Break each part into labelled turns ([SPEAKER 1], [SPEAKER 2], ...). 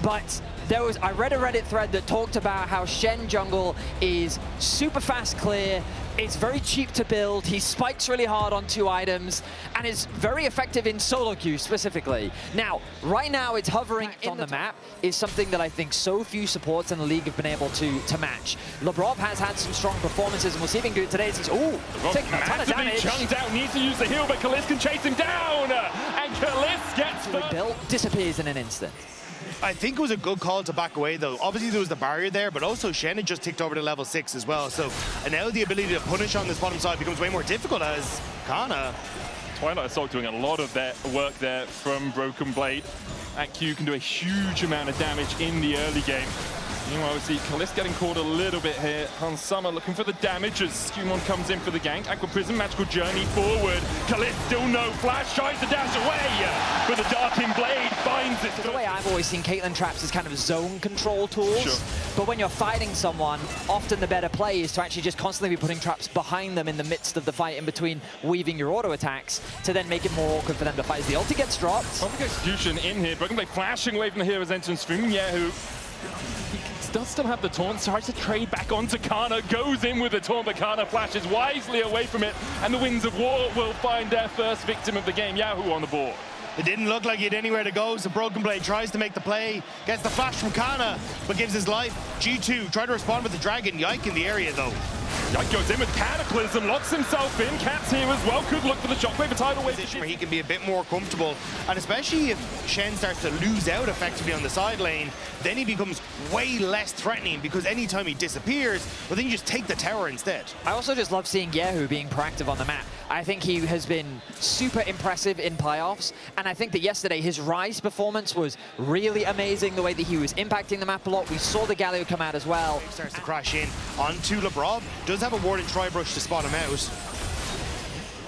[SPEAKER 1] but I read a Reddit thread that talked about how Shen jungle is super fast clear, it's very cheap to build, he spikes really hard on 2 items, and is very effective in solo queue specifically. Now, right now it's hovering on the map is something that I think so few supports in the league have been able to match. Labrov has had some strong performances, and we'll see if he can do it today. He's taking a ton of damage.
[SPEAKER 2] Chunked out, needs to use the heal, but Kalis can chase him down, and Kalis gets
[SPEAKER 1] built, disappears in an instant.
[SPEAKER 3] I think it was a good call to back away, though. Obviously, there was the barrier there, but also Shen had just ticked over to level 6 as well. So and now the ability to punish on this bottom side becomes way more difficult as Kana.
[SPEAKER 2] Twilight Assault doing a lot of their work there from Broken Blade. That Q can do a huge amount of damage in the early game. Meanwhile, we see Kalis getting caught a little bit here. Hansama looking for the damage as Skumon comes in for the gank. Aqua Prism, magical journey forward. Kalis still no flash, tries to dash away. But the Darkin Blade finds it.
[SPEAKER 1] The way I've always seen Caitlyn traps as kind of zone control tools.
[SPEAKER 2] Sure.
[SPEAKER 1] But when you're fighting someone, often the better play is to actually just constantly be putting traps behind them in the midst of the fight, in between weaving your auto attacks to then make it more awkward for them to fight. As the ulti gets dropped.
[SPEAKER 2] Public execution in here. Broken Blade flashing away from the hero's entrance from Yahoo. He does still have the taunt, tries to trade back onto Kana, goes in with the taunt, but Kana flashes wisely away from it, and the Winds of War will find their first victim of the game. Yahoo on the board.
[SPEAKER 3] It didn't look like he had anywhere to go, so Broken Blade tries to make the play, gets the flash from Kana, but gives his life. G2 tried to respond with the Dragon. Yike in the area, though.
[SPEAKER 2] Yike goes in with Cataclysm, locks himself in. Cat's here as well, could look for the shockwave, a tidal wave.
[SPEAKER 3] Position where he can be a bit more comfortable, and especially if Shen starts to lose out effectively on the side lane, then he becomes way less threatening, because anytime he disappears, well, then you just take the tower instead.
[SPEAKER 1] I also just love seeing Yahoo being proactive on the map. I think he has been super impressive in playoffs, and I think that yesterday his Rise performance was really amazing, the way that he was impacting the map a lot. We saw the Galio come out as well.
[SPEAKER 3] He starts to crash in onto Labrov, does have a ward and Tri-Brush to spot him out.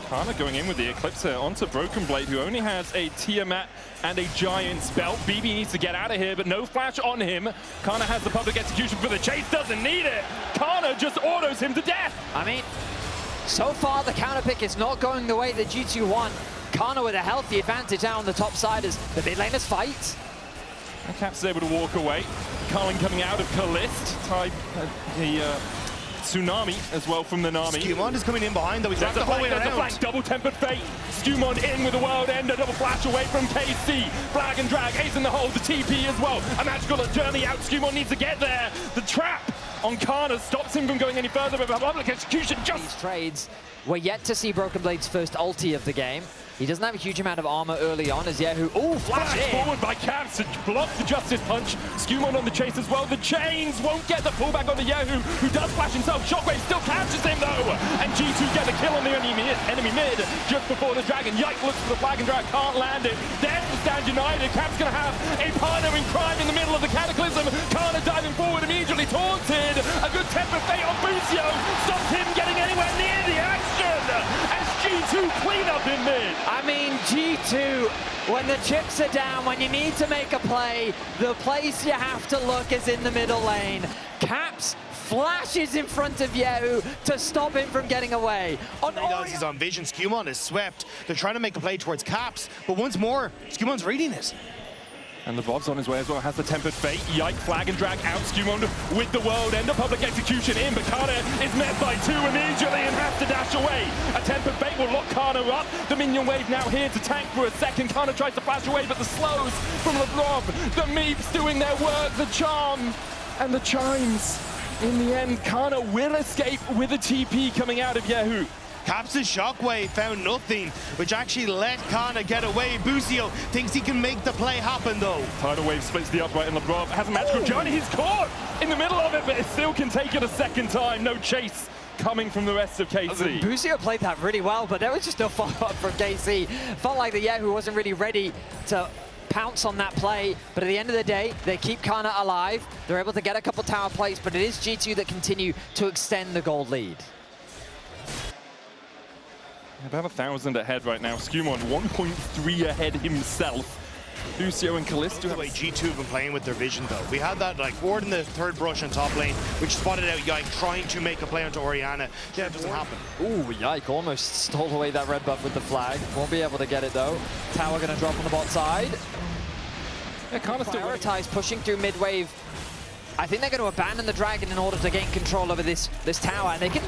[SPEAKER 2] Kana going in with the Eclipse here onto Broken Blade, who only has a Tiamat and a Giant's Belt. BB needs to get out of here, but no flash on him. Kana has the public execution for the chase, doesn't need it. Kana just autos him to death.
[SPEAKER 1] I mean, so far the counter pick is not going the way that G2 want. Kana with a healthy advantage out on the top side as the mid laners fight.
[SPEAKER 2] And Caps is able to walk away. Cullen coming out of Kalist. The Tsunami as well from the Nami.
[SPEAKER 3] Skumon is coming in behind, though. He's wrapped the whole way around.
[SPEAKER 2] There's a flank, double Tempered Fate. Skumon in with the World Ender, double flash away from KC. Flag and drag, Ace in the hole, the TP as well. A magical journey out, Skumon needs to get there. The trap on Kana stops him from going any further, but public execution just...
[SPEAKER 1] These trades, we're yet to see Broken Blade's first ulti of the game. He doesn't have a huge amount of armor early on as Yahoo. Oh, flash
[SPEAKER 2] forward by Caps to block the Justice Punch. Skumon on the chase as well. The chains won't get the pullback on the Yahoo, who does flash himself. Shockwave still catches him though. And G2 get the kill on the enemy mid just before the Dragon. Yike looks for the flag and drag, can't land it. There's the stand united. Caps gonna have a partner in crime in the middle of the Cataclysm. Kana diving forward, immediately taunted. A good Temper Fate on Busio. Stops him getting anywhere near the action. As G2 clean up in mid.
[SPEAKER 1] I mean, G2, when the chips are down, when you need to make a play, the place you have to look is in the middle lane. Caps flashes in front of Yahoo to stop him from getting away.
[SPEAKER 3] He's on vision. Skumon is swept. They're trying to make a play towards Caps, but once more, Skumon's reading it.
[SPEAKER 2] And the Bob's on his way as well, has the Tempered Fate. Yike, flag and drag out. Skumon with the World Ender, public execution in, but Kana is met by 2 immediately and has to dash away. A Tempered Fate will lock Kana up. The minion wave now here to tank for a second. Kana tries to flash away, but the slows from LeBron. The Meeps doing their work, the charm and the chimes. In the end, Kana will escape with a TP coming out of Yahoo.
[SPEAKER 3] Caps' shockwave found nothing, which actually let Kana get away. Busio thinks he can make the play happen, though.
[SPEAKER 2] Tidal wave splits the upright, and LeBron has a magical journey. He's caught in the middle of it, but it still can take it a second time. No chase coming from the rest of KC.
[SPEAKER 1] Busio played that really well, but there was just no follow-up from KC. Felt like the Yahoo wasn't really ready to pounce on that play, but at the end of the day, they keep Kana alive. They're able to get a couple tower plays, but it is G2 that continue to extend the gold lead.
[SPEAKER 2] About 1,000 ahead right now. Skumon 1.3 ahead himself. Lucio and Callisto.
[SPEAKER 3] The way G2 have been playing with their vision, though. We had that like ward in the third brush on top lane, which spotted out Yike trying to make a play onto Orianna. Yeah, it doesn't happen.
[SPEAKER 1] Ooh, Yike almost stole away that red buff with the flag. Won't be able to get it though. Tower gonna drop on the bot side.
[SPEAKER 2] Yeah, Karna's still
[SPEAKER 1] prioritize pushing through mid-wave. I think they're going to abandon the Dragon in order to gain control over this tower, and they can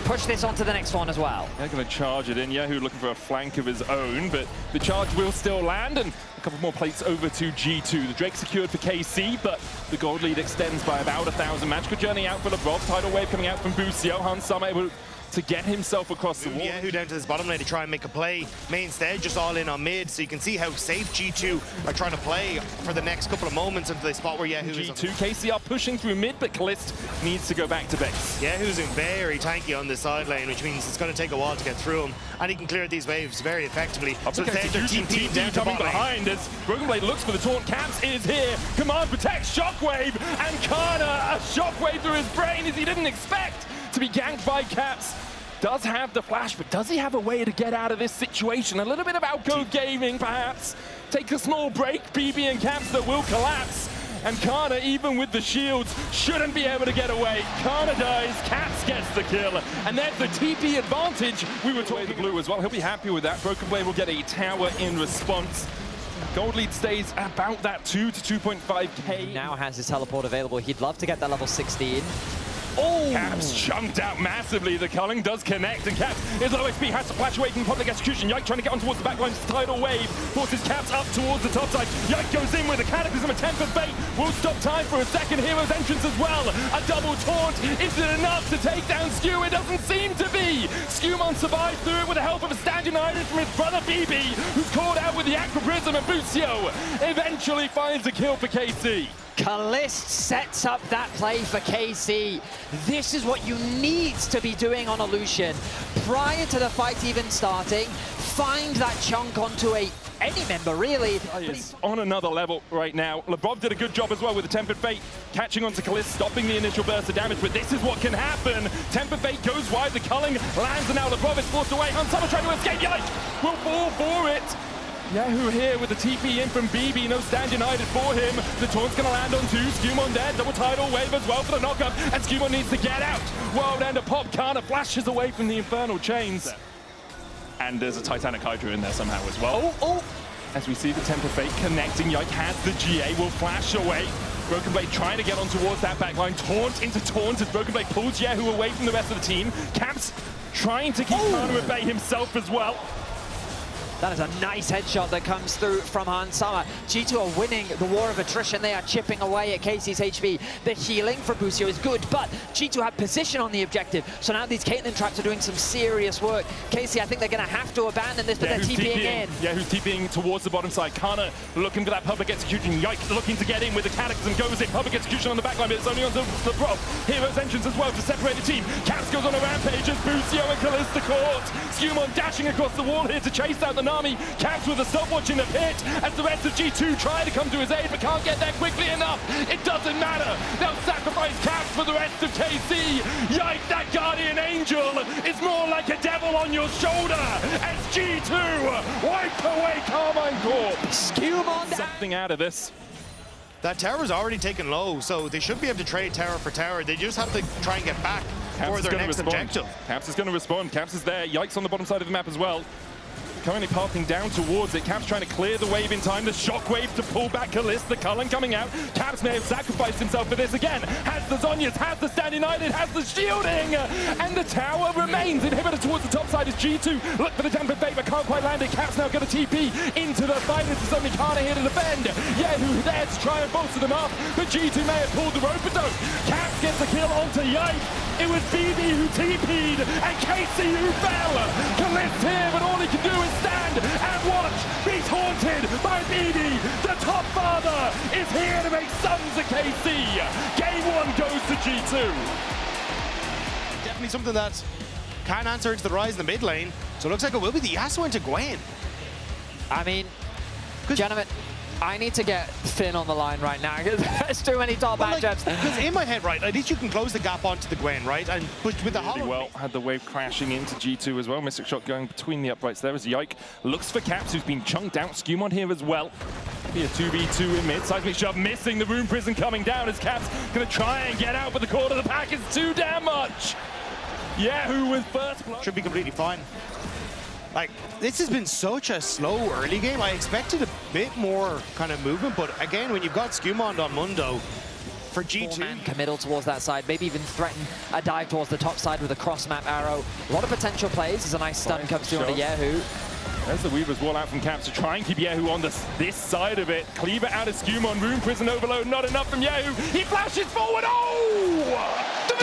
[SPEAKER 1] push this onto the next one as well.
[SPEAKER 2] They're going to charge it in. Yahoo looking for a flank of his own, but the charge will still land, and a couple more plates over to G2. The Drake secured for KC, but the gold lead extends by about 1,000. Magical journey out for LeBron. Tidal wave coming out from Busio. Hansama able to get himself across the wall.
[SPEAKER 3] Yahoo down to this bottom lane to try and make a play. Mainstead just all in on mid, so you can see how safe G2 are trying to play for the next couple of moments until they spot where Yahoo is.
[SPEAKER 2] G2, KC are pushing through mid, but Kalist needs to go back to base.
[SPEAKER 3] Yahoo's very tanky on this side lane, which means it's going to take a while to get through him, and he can clear these waves very effectively.
[SPEAKER 2] So their team down coming behind as Broken Blade looks for the taunt. Caps is here. Command protects Shockwave, and Karna a Shockwave through his brain as he didn't expect to be ganked by Caps. Does have the flash, but does he have a way to get out of this situation? A little bit of outgo gaming, perhaps. Take a small break, BB and Caps that will collapse. And Karna, even with the shields, shouldn't be able to get away. Karna dies, Caps gets the kill, and there's the TP advantage. We were talking the blue as well. He'll be happy with that. Broken Blade will get a tower in response. Gold lead stays about that 2 to 2.5k.
[SPEAKER 1] Now has his teleport available. He'd love to get that level 16.
[SPEAKER 2] Oh! Caps chunked out massively. The culling does connect, and Caps is low HP, has to flash away from public execution. Yike trying to get on towards the back line. Tidal wave forces Caps up towards the top side. Yike goes in with a cataclysm, a 10 for bait. Will stop time for a second hero's entrance as well. A double taunt. Is it enough to take down Skew? It doesn't seem to be. Skewmon survives through it with the help of a stand united from his brother BB, who's caught out with the Aqua Prism, and Busio eventually finds a kill for KC.
[SPEAKER 1] Kalist sets up that play for KC. This is what you need to be doing on a Lucian. Prior to the fight even starting, find that chunk onto any member, really.
[SPEAKER 2] He's on another level right now. Lebrov did a good job as well with the Tempered Fate, catching onto Kalist, stopping the initial burst of damage, but this is what can happen. Tempered Fate goes wide, the culling lands, and now Lebrov is forced away. Hansama trying to escape, Yike will fall for it. Yahoo here with the TP in from BB, no stand united for him. The taunt's gonna land on 2, Skewmon dead, double tidal wave as well for the knockup, and Skewmon needs to get out. World Ender pop, Karna flashes away from the infernal chains. And there's a Titanic Hydra in there somehow as well. Oh! As we see the Temper Fate connecting, Yike has the GA, will flash away. Broken Blade trying to get on towards that backline, taunt into taunt as Broken Blade pulls Yahoo away from the rest of the team. Caps trying to keep Karna at bay himself as well.
[SPEAKER 1] That is a nice headshot that comes through from Hansama. G2 are winning the war of attrition. They are chipping away at KC's HP. The healing for Busio is good, but G2 have position on the objective. So now these Caitlyn traps are doing some serious work. KC, I think they're going to have to abandon this, but they're TPing in.
[SPEAKER 2] Yeah, who's TPing towards the bottom side. Karna looking for that public execution. Yike looking to get in with the cataclysm. Goes in, public execution on the backline, but it's only on the Brob. Hero's entrance as well to separate the team. Caps goes on a rampage as Busio and Kalista caught. Skewmon dashing across the wall here to chase out the Nami. Caps with a stopwatch in the pit as the rest of G2 try to come to his aid but can't get there quickly enough. It doesn't matter. They'll sacrifice Caps for the rest of KC. Yike, that Guardian Angel is more like a devil on your shoulder as G2 wipe away Karmine Corp.
[SPEAKER 1] Skewmon
[SPEAKER 2] something out of this.
[SPEAKER 3] That tower's already taken low, so they should be able to trade tower for tower. They just have to try and get back for their next objective.
[SPEAKER 2] Caps is going to respond. Caps is there. Yike's on the bottom side of the map as well. Currently pathing down towards it. Caps trying to clear the wave in time. The shockwave to pull back Kalist. The culling coming out. Caps may have sacrificed himself for this again. Has the Zonyas, has the stand united, has the shielding. And the tower remains. Inhibitor towards the top side is G2. Look for the Tempered Fate, but can't quite land it. Caps now going to TP into the fight. This is only Karna here to defend. Yahoo there to try and bolster them up. But G2 may have pulled the rope, but don't. Caps gets a kill onto Yike. It was BB who TP'd and KC who fell. Kalist here, but all he can do is stand and watch. Be taunted by BB. The top father is here to make sons of KC. Game 1 goes to G2.
[SPEAKER 3] Definitely something that can answer to the rise in the mid lane. So it looks like it will be the Yasuo into Gwen.
[SPEAKER 1] I mean, gentlemen, I need to get Finn on the line right now because there's too many top matchups.
[SPEAKER 3] Because in my head, right, at least you can close the gap onto the Gwen, right? And push with the hollow.
[SPEAKER 2] Well, had the wave crashing into G2 as well. Mystic shot going between the uprights there as Yike looks for Caps, who's been chunked out. Skewmon here as well. Be a 2v2 in mid. Seismic shove missing. The Rune Prison coming down as Caps going to try and get out, but the core of the pack is too damn much. Yahoo with first blood.
[SPEAKER 3] Should be completely fine. Like, this has been such a slow early game. I expected a bit more kind of movement, but again, when you've got Skumond on Mundo, for G2.
[SPEAKER 1] Four-man committal towards that side, maybe even threaten a dive towards the top side with a cross-map arrow. A lot of potential plays as a nice stun comes through on the Yahoo.
[SPEAKER 2] There's the Weaver's wall out from Caps to try and keep Yahoo on this side of it. Cleaver out of Skumond, Rune Prison Overload, not enough from Yahoo. He flashes forward, oh! The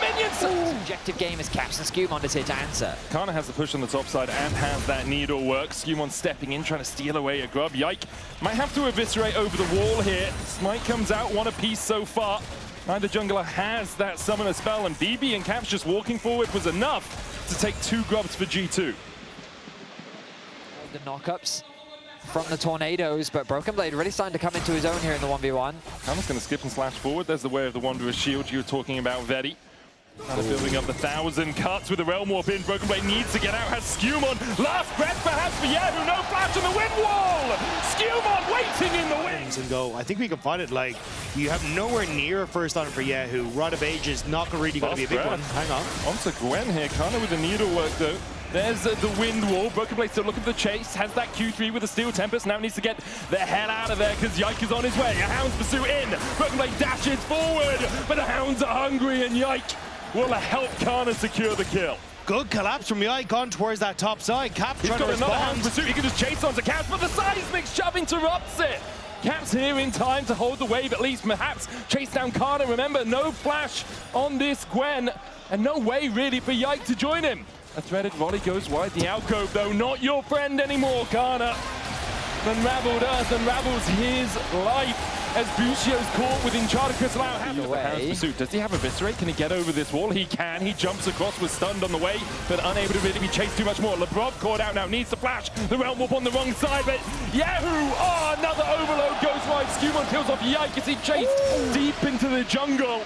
[SPEAKER 2] minions!
[SPEAKER 1] Objective game as Caps and Skumond is here to answer.
[SPEAKER 2] Kana has the push on the top side and has that needle work. Skumond stepping in, trying to steal away a grub. Yike might have to eviscerate over the wall here. Smite comes out, one apiece so far. Neither jungler has that summoner spell, and BB and Caps just walking forward was enough to take 2 grubs for G2.
[SPEAKER 1] The knockups from the Tornadoes, but Broken Blade really starting to come into his own here in the 1v1.
[SPEAKER 2] Kana's going to skip and slash forward. There's the way of the Wanderer's shield you were talking about, Vedi. Kind of building up the 1,000 cuts with the Realm Warp in. Broken Blade needs to get out, has Skumond. Last breath perhaps for Yahoo, no flash on the wind wall! Skumond waiting in the wings!
[SPEAKER 3] And go, I think we can find it, like, you have nowhere near a first on for Yahoo. Rod of Age is not really going to be a big one. Hang on.
[SPEAKER 2] Onto Gwen here, Kana with the needlework though. There's the wind wall. Broken Blade still looking for the chase. Has that Q3 with the Steel Tempest. Now needs to get the hell out of there because Yike is on his way. A Hound's Pursuit in. Broken Blade dashes forward, but the Hounds are hungry and Yike will help Kana secure the kill.
[SPEAKER 3] Good collapse from Yike on towards that top side. Cap
[SPEAKER 2] He's
[SPEAKER 3] trying
[SPEAKER 2] got
[SPEAKER 3] to
[SPEAKER 2] another
[SPEAKER 3] respond.
[SPEAKER 2] Hound's Pursuit. He can just chase onto Caps, but the seismic shove interrupts it. Caps here in time to hold the wave, at least perhaps chase down Kana. Remember, no flash on this Gwen, and no way really for Yike to join him. A threaded volley goes wide. The alcove, though, not your friend anymore, Kana. Unraveled Earth unravels his life as Bucio's caught with Enchanted Crystal out. Hound's Pursuit. Does he have Eviscerate? Can he get over this wall? He can. He jumps across, was stunned on the way, but unable to really be chased too much more. Lebrov caught out now, needs to flash. The Realm Warp on the wrong side, but Yahoo! Oh, another overload goes wide. Skumond kills off Yike as he chased deep into the jungle.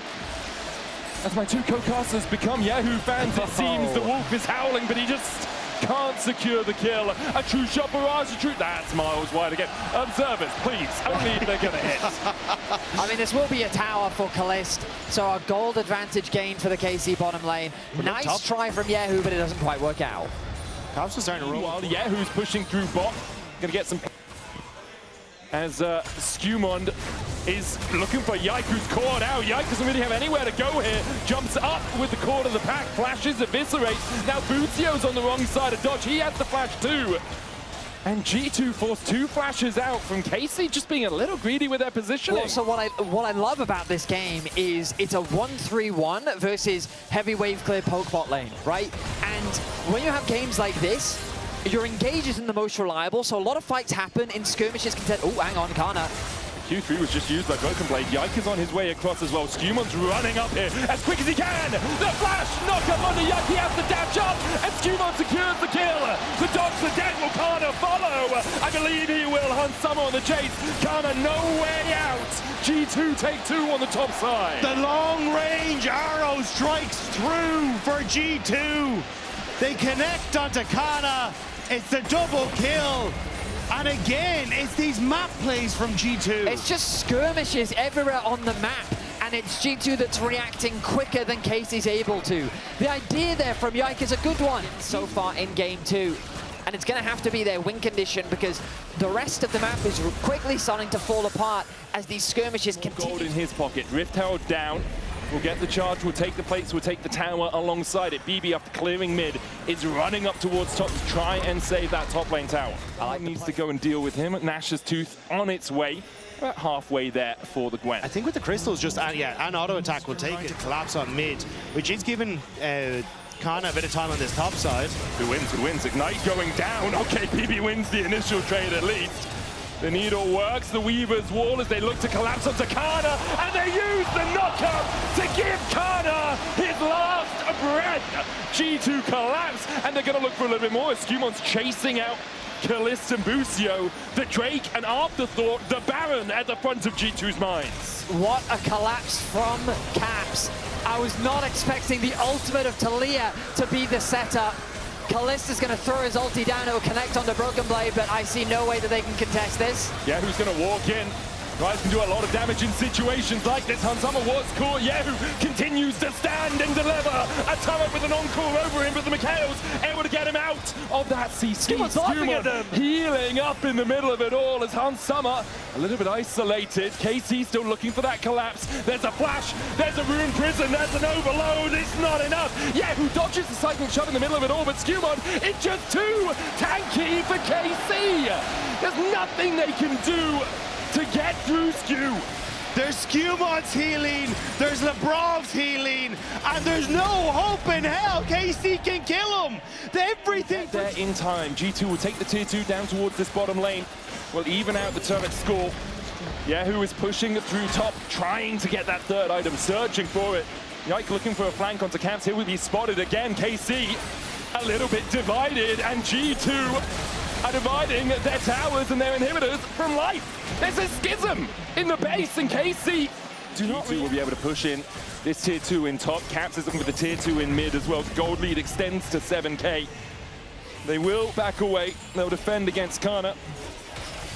[SPEAKER 2] As my 2 co-casters become Yahoo fans, it seems the wolf is howling, but he just can't secure the kill. A true shot barrage, that's miles wide again. Observers, please, only if they're gonna hit.
[SPEAKER 1] I mean, this will be a tower for Kalist, so a gold advantage gain for the KC bottom lane. Nice try from Yahoo, but it doesn't quite work out.
[SPEAKER 3] Caps are starting to roll.
[SPEAKER 2] While Yahoo's pushing through bot, gonna get some... As Skumond is looking for Yike, who's caught out. Yike doesn't really have anywhere to go here. Jumps up with the core of the pack, flashes, eviscerates. Now Bucio's on the wrong side of dodge. He has the flash too. And G2 forced 2 flashes out from KC, just being a little greedy with their positioning.
[SPEAKER 1] Well, so what I love about this game is it's a 1-3-1 versus heavy wave clear poke bot lane, right? And when you have games like this, your engage isn't the most reliable, so a lot of fights happen in skirmishes. Oh, hang on, Kana.
[SPEAKER 2] Q3 was just used by Broken Blade. Yike is on his way across as well. Skumond's running up here as quick as he can. The flash, knock up onto Yike. He has to dash up, and Skumond secures the kill. The dogs are dead. Will Kana follow? I believe he will. Hunt Summer on the chase. Kana no way out. G2 take 2 on the top side.
[SPEAKER 3] The long-range arrow strikes through for G2. They connect onto Kana. It's the double kill. And again, it's these map plays from G2.
[SPEAKER 1] It's just skirmishes everywhere on the map, and it's G2 that's reacting quicker than Casey's able to. The idea there from Yike is a good one so far in game 2. And it's going to have to be their win condition because the rest of the map is quickly starting to fall apart as these skirmishes continue.
[SPEAKER 2] Gold in his pocket. Rift Herald down. We'll get the charge, we'll take the plates, we'll take the tower alongside it. BB, after clearing mid, is running up towards top to try and save that top lane tower. Needs to go and deal with him. Nash's Tooth on its way. About halfway there for the Gwen.
[SPEAKER 3] I think with the crystals, just an auto attack will take it to collapse on mid, which is giving Kana a bit of time on this top side.
[SPEAKER 2] Who wins? Who wins? Ignite going down. Okay, BB wins the initial trade at least. The needle works, the Weaver's wall as they look to collapse onto Kana, and they use the knockup to give Kana his last breath. G2 collapse, and they're going to look for a little bit more as Skumond's chasing out Kalist and Bucio. The Drake, an afterthought, the Baron at the front of G2's minds.
[SPEAKER 1] What a collapse from Caps. I was not expecting the ultimate of Talia to be the setup. Kalist is going to throw his ulti down, it will connect onto Broken Blade, but I see no way that they can contest this.
[SPEAKER 2] Yeah, who's going to walk in? Rise can do a lot of damage in situations like this. Hansama was caught. Yehu continues to stand and deliver. A turret with an encore over him, but the Mikhail's able to get him out of that CC. Skuma healing up in the middle of it all as Hansama a little bit isolated. KC still looking for that collapse. There's a flash. There's a ruined prison. There's an overload. It's not enough. Yehu dodges the cycling shot in the middle of it all, but Skuma, it's just too tanky for KC. There's nothing they can do to get through Skew.
[SPEAKER 3] There's Scumon's healing, there's Lebrov's healing, and there's no hope in hell KC can kill him. Everything
[SPEAKER 2] there in time. G2 will take the tier 2 down towards this bottom lane. Will even out the turret score. Yehu is pushing through top, trying to get that third item, searching for it. Yike looking for a flank onto Caps. Here will be spotted again. KC a little bit divided, and G2 are dividing their towers and their inhibitors from life. There's a schism in the base, and KC G2 will be able to push in this tier 2 in top. Caps is looking for the tier 2 in mid as well. The gold lead extends to 7k. They will back away. They'll defend against Kana.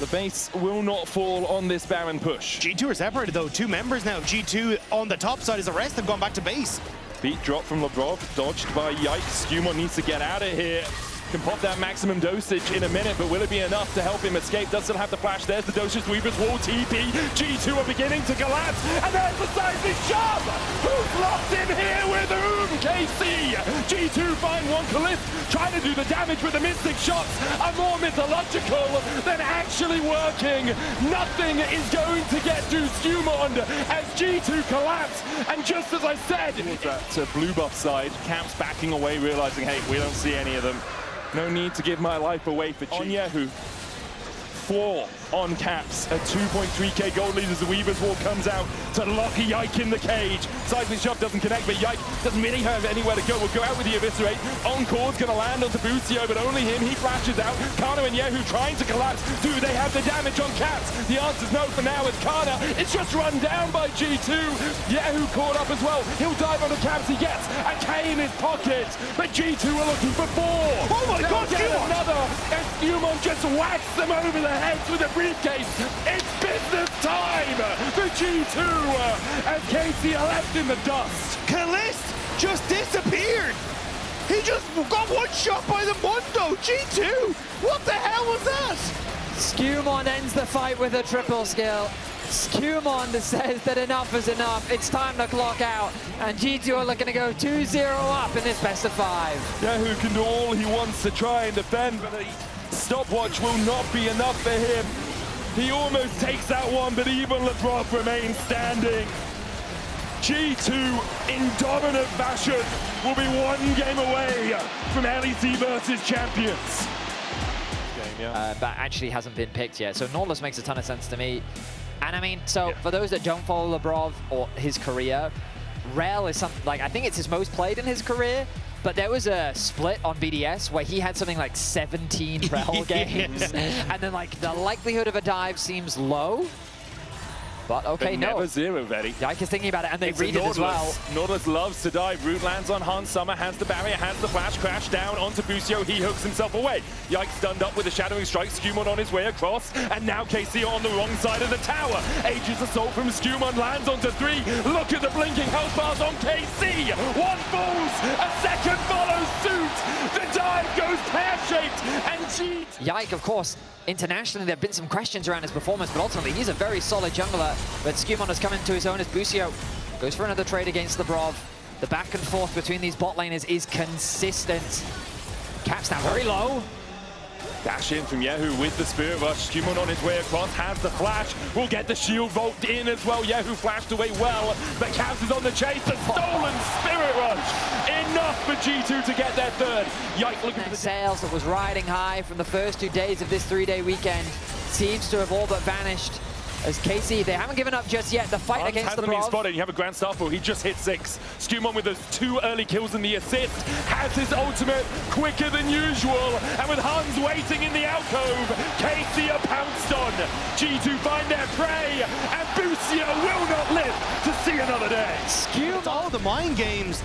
[SPEAKER 2] The base will not fall on this Baron push.
[SPEAKER 3] G2 are separated though, 2 members now. G2 on the top side as the rest have gone back to base.
[SPEAKER 2] Beat drop from Lebrov, dodged by Yikes. Skuma needs to get out of here. Can pop that maximum dosage in a minute, but will it be enough to help him escape? Does still have the flash. There's the dosage. Weaver's wall TP. G2 are beginning to collapse, and there's the seismic shove. Who's locked in here with whom? KC. G2 find one Calist, trying to do the damage with the mystic shots are more mythological than actually working. Nothing is going to get through Skewmond as G2 collapse, and just as I said, to blue buff side, Caps backing away, realizing, hey, we don't see any of them. No need to give my life away for Chi. On Yehu. 4 on Caps at 2.3k gold lead as the Weaver's Wall comes out to lock Yike in the cage. Seismic shove doesn't connect, but Yike doesn't really have anywhere to go. We'll go out with the Eviscerate. Encore's going to land onto Busio, but only him. He flashes out. Kana and Yehu trying to collapse. Do they have the damage on Caps? The answer's no for now as Kana. It's just run down by G2. Yehu caught up as well. He'll dive on the Caps. He gets a K in his pocket, but G2 are looking for 4.
[SPEAKER 3] Oh my God,
[SPEAKER 2] another. And Skewmon just whacks them over the heads with a briefcase. It's business time for G2 as KC are left in the dust.
[SPEAKER 3] Calist just disappeared. He just got one shot by the Mundo. G2, what the hell was that?
[SPEAKER 1] Skewmon ends the fight with a triple skill. Skewmon says that enough is enough. It's time to clock out. And G2 are looking to go 2-0 up in this best of 5.
[SPEAKER 2] Yehu can do all he wants to try and defend, but the stopwatch will not be enough for him. He almost takes that one, but even Lebrov remains standing. G2, in dominant fashion, will be 1 game away from LEC versus champions.
[SPEAKER 1] That actually hasn't been picked yet, so Nautilus makes a ton of sense to me. And I mean, so for those that don't follow Lebrov or his career, Rel is something like, I think it's his most played in his career, but there was a split on BDS where he had something like 17 Rel games, and then like the likelihood of a dive seems low. But okay, no.
[SPEAKER 2] Never zero, Vetty.
[SPEAKER 1] Yike is thinking about it, and they read it as well.
[SPEAKER 2] Nautilus loves to dive. Root lands on Hansama, has the barrier, has the flash, crash down onto Busio. He hooks himself away. Yike stunned up with a shadowing strike. Skewmon on his way across, and now KC on the wrong side of the tower. Aegis assault from Skewmon lands onto 3. Look at the blinking health bars on KC. 1 falls, a second follows suit. The dive goes pear-shaped, and
[SPEAKER 1] Yike, of course, internationally, there have been some questions around his performance, but ultimately he's a very solid jungler. But Skewmon has come into his own as Busio goes for another trade against Lebrov. The back and forth between these bot laners is consistent. Caps now very low.
[SPEAKER 2] Dash in from Yehu with the Spirit Rush. Skewmon on his way across, has the flash. Will get the shield vault in as well. Yehu flashed away well, but Caps is on the chase. The stolen Spirit Rush. Enough for G2 to get their third. Yike looking for the
[SPEAKER 1] sales that was riding high from the first 2 days of this 3-day weekend seems to have all but vanished. As KC, they haven't given up just yet. The fight against the Lebrov.
[SPEAKER 2] Hasn't been spotted. You have a Grand Starfall. He just hit 6. Skewmon with those 2 early kills and the assist has his ultimate quicker than usual. And with Hans waiting in the alcove, KC are pounced on. G2 find their prey, and Busio will not live to see another day.
[SPEAKER 3] Skewmon, all the mind games.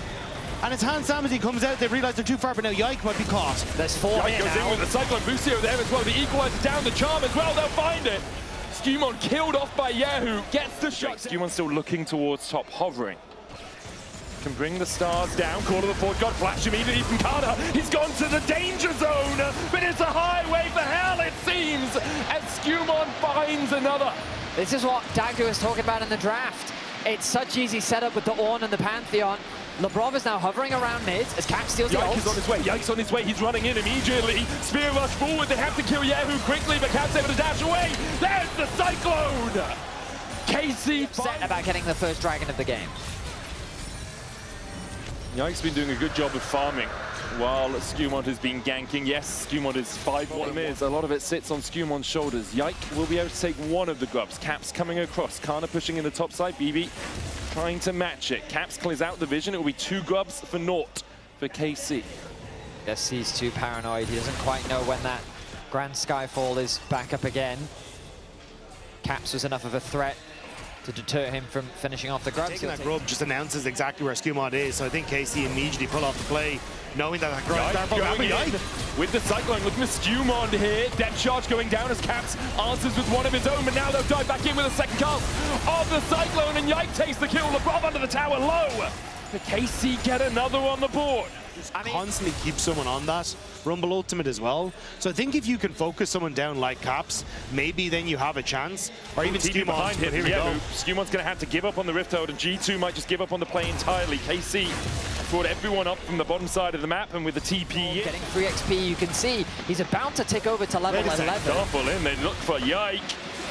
[SPEAKER 3] And it's Hansama as he comes out. They realize they're too far, but now Yike might be caught.
[SPEAKER 1] There's 4
[SPEAKER 2] Yike goes in with the Cyclone Busio there as well. The equalizer down the charm as well. They'll find it. Skewmon killed off by Yahoo, gets the shot. Skewmon still looking towards top, hovering. Can bring the stars down, Call of the Forge God, flash immediately from Kaza. He's gone to the danger zone, but it's a highway for hell, it seems, as Skewmon finds another.
[SPEAKER 1] This is what Dagdu was talking about in the draft. It's such easy setup with the Ornn and the Pantheon. Labrov is now hovering around mid as Cap steals the ult.
[SPEAKER 2] Yike is on his way, Yike's on his way, he's running in immediately. Spear rush forward, they have to kill Yahoo quickly, but Cap's able to dash away. There's the Cyclone! KC
[SPEAKER 1] Upset about getting the first dragon of the game.
[SPEAKER 2] Yike's been doing a good job of farming while Skewmon has been ganking. Yes, Skewmon is 5-1. A lot of it sits on Skewmon's shoulders. Yike will be able to take one of the grubs. Caps coming across. Kana pushing in the top side. BB trying to match it. Caps clears out the vision. It will be 2 grubs for naught for KC.
[SPEAKER 1] Yes, he's too paranoid. He doesn't quite know when that Grand Skyfall is back up again. Caps was enough of a threat to deter him from finishing off the grubs.
[SPEAKER 3] Taking that grub just announces exactly where Skewmon is, so I think KC immediately pull off the play, knowing that grub
[SPEAKER 2] going in with the Cyclone, looking at Skewmon here. Depth charge going down as Caps answers with one of his own, but now they'll dive back in with a second cast of the Cyclone, and Yike takes the kill. LeBron under the tower low. But KC get another on the board.
[SPEAKER 3] Constantly keep someone on that Rumble ultimate as well. So I think if you can focus someone down like Caps, maybe then you have a chance. Or even Skewmon
[SPEAKER 2] behind him.
[SPEAKER 3] Here we go.
[SPEAKER 2] Skewmon's going to have to give up on the Rift Hold, and G2 might just give up on the play entirely. KC brought everyone up from the bottom side of the map, and with the TP
[SPEAKER 1] getting 3 XP, you can see he's about to tick over to level 11.
[SPEAKER 2] Double in, they look for Yike.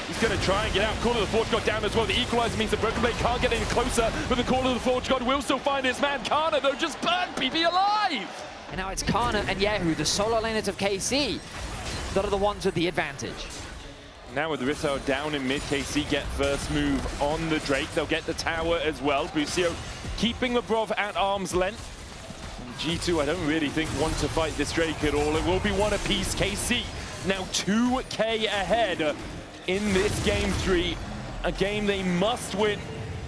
[SPEAKER 2] He's going to try and get out. Call of the Forge God down as well. The equalizer means the Broken Blade can't get any closer, but the Call of the Forge God will still find his man. Kana, though, just burned PB alive.
[SPEAKER 1] And now it's Kana and Yahoo, the solo laners of KC, that are the ones with the advantage.
[SPEAKER 2] Now with the Rift Tower down in mid, KC get first move on the Drake. They'll get the tower as well. Busio keeping Labrov at arm's length. And G2, I don't really think, want to fight this Drake at all. It will be one apiece. KC now 2K ahead in this game 3, a game they must win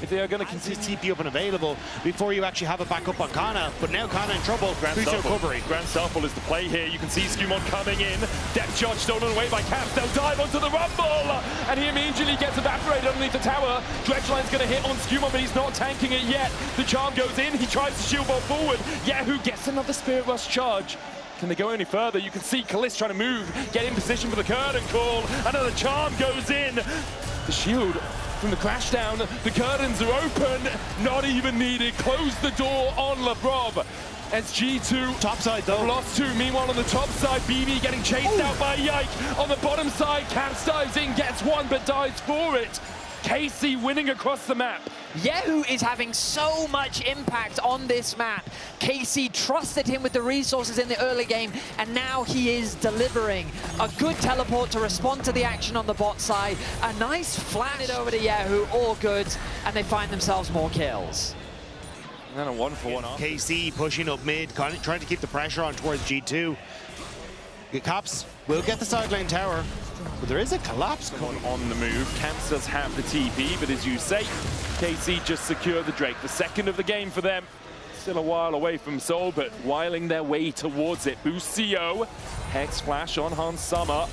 [SPEAKER 2] if they are going to continue.
[SPEAKER 3] TP up and available before you actually have a backup on Kana, but now Kana in trouble.
[SPEAKER 2] Grand Starfall is the play here. You can see Skewmon coming in. Depth charge stolen away by Caps. They'll dive onto the Rumble, and he immediately gets evaporated underneath the tower. Dredgeline's going to hit on Skewmon, but he's not tanking it yet. The charm goes in. He tries to shield ball forward. Yahoo gets another Spirit Rush charge. Can they go any further? You can see Kalisz trying to move, get in position for the curtain call. Another charm goes in. The shield from the crash down. The curtains are open. Not even needed. Close the door on Labrov. As G2
[SPEAKER 3] top side though
[SPEAKER 2] lost 2. Meanwhile on the top side, BB getting chased out by Yike. On the bottom side, Caps dives in, gets 1 but dies for it. KC winning across the map.
[SPEAKER 1] Yahoo is having so much impact on this map. KC trusted him with the resources in the early game, and now he is delivering. A good teleport to respond to the action on the bot side. A nice flash over to Yahoo, all good, and they find themselves more kills.
[SPEAKER 2] And then a 1-for-1 off.
[SPEAKER 3] KC pushing up mid, trying to keep the pressure on towards G2. Caps will get the side lane tower, but there is a collapse coming
[SPEAKER 2] on the move. Caps does have the TP, but as you say, KC just secured the Drake. The second of the game for them. Still a while away from Seoul, but whiling their way towards it. Busio, Hex Flash on Hans Summer.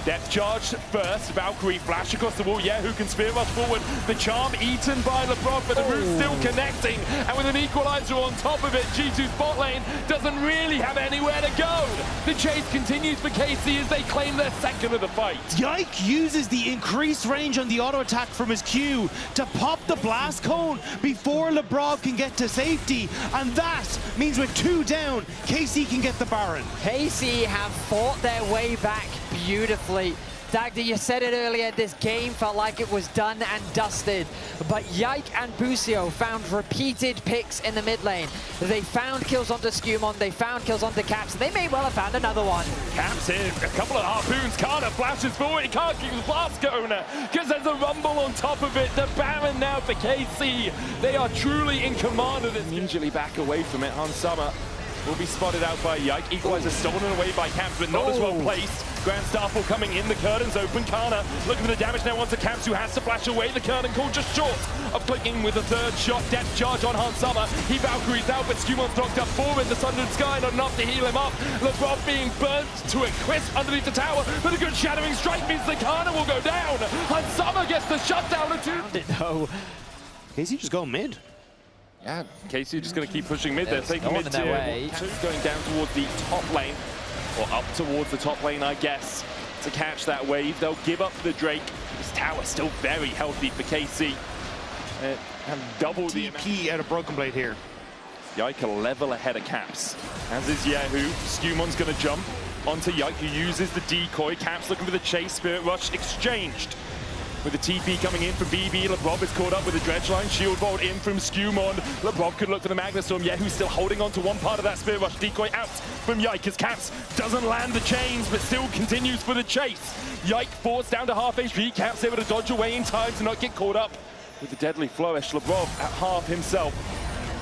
[SPEAKER 2] Depth charge first, Valkyrie flash across the wall. Yahoo can spear rush forward. The charm eaten by LeBron, but the root's still connecting. And with an equalizer on top of it, G2's bot lane doesn't really have anywhere to go. The chase continues for KC as they claim their second of the fight.
[SPEAKER 3] Yike uses the increased range on the auto attack from his Q to pop the blast cone before LeBron can get to safety. And that means with 2 down, KC can get the Baron.
[SPEAKER 1] KC have fought their way back beautifully. Dagda, you said it earlier, this game felt like it was done and dusted. But Yike and Busio found repeated picks in the mid lane. They found kills onto Skewmon, they found kills onto Caps, and they may well have found another one.
[SPEAKER 2] Caps in, a couple of harpoons, Kana flashes forward, he can't keep the blast going, because there's a Rumble on top of it. The Baron now for KC. They are truly in command of this. Immediately back away from it, Hans Summer will be spotted out by Yike. Equalizer stolen away by Caps, but not as well placed. Grand Starfall coming in, the curtains open. Kana looking for the damage now onto Camps, who has to flash away. The curtain call just short of clicking with a third shot. Death charge on Hansama. He Valkyries out, but Skumon's knocked up forward. The Sundered Sky not enough to heal him up. LeBron being burnt to a crisp underneath the tower, but a good Shattering Strike means the Kana will go down. Hansama gets the shutdown of two.
[SPEAKER 1] No.
[SPEAKER 3] Casey just go mid.
[SPEAKER 2] Yeah, KC just going to keep pushing mid. They're
[SPEAKER 1] There's
[SPEAKER 2] taking
[SPEAKER 1] no
[SPEAKER 2] mid
[SPEAKER 1] one in their way.
[SPEAKER 2] Going down towards the top lane, or up towards the top lane, I guess, to catch that wave. They'll give up the Drake. This tower's still very healthy for KC. And double the
[SPEAKER 3] TP out of Broken Blade here.
[SPEAKER 2] Yike a level ahead of Caps, as is Yahoo. Skumon's going to jump onto Yike, who uses the decoy. Caps looking for the chase. Spirit Rush exchanged. With the TP coming in from BB, LeBron is caught up with the dredge line. Shield Vault in from Skumon. LeBron could look for the Magnustorm. Yahoo still holding on to one part of that Spirit Rush. Decoy out from Yike as Caps doesn't land the chains, but still continues for the chase. Yike forced down to half HP. Caps able to dodge away in time to not get caught up with the deadly flourish. LeBron at half himself.